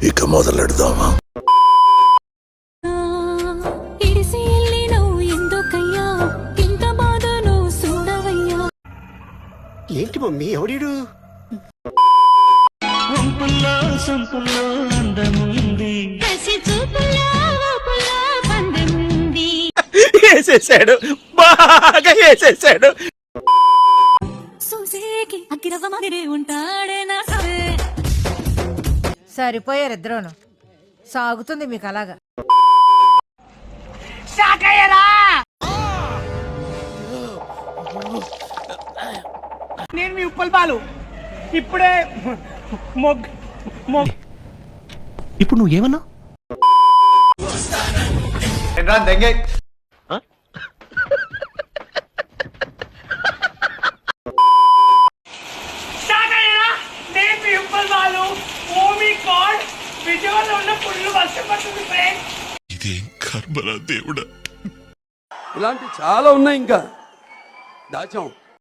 ఇక మొదలెడదామా? ఏంటి మమ్మీ ఎవడీడు? వేసేసాడు, బాగా వేసేసాడు. సరిపోయారు ఇద్దరును. సాగుతుంది మీకు అలాగా. నేను మీ ఉప్పల్ బాలు. ఇప్పుడే ఇప్పుడు నువ్వేమన్నా? నేను మీ ఉప్పల్ బాలు. ఓ మీ గాడ్, విజయవాడలో ఉన్న పుల్లు వర్షం పడుతుంది ఫ్రెండ్స్. ఇదేం కర్మరా దేవుడా. ఇలాంటి చాలా ఉన్నాయి, ఇంకా దాచాం.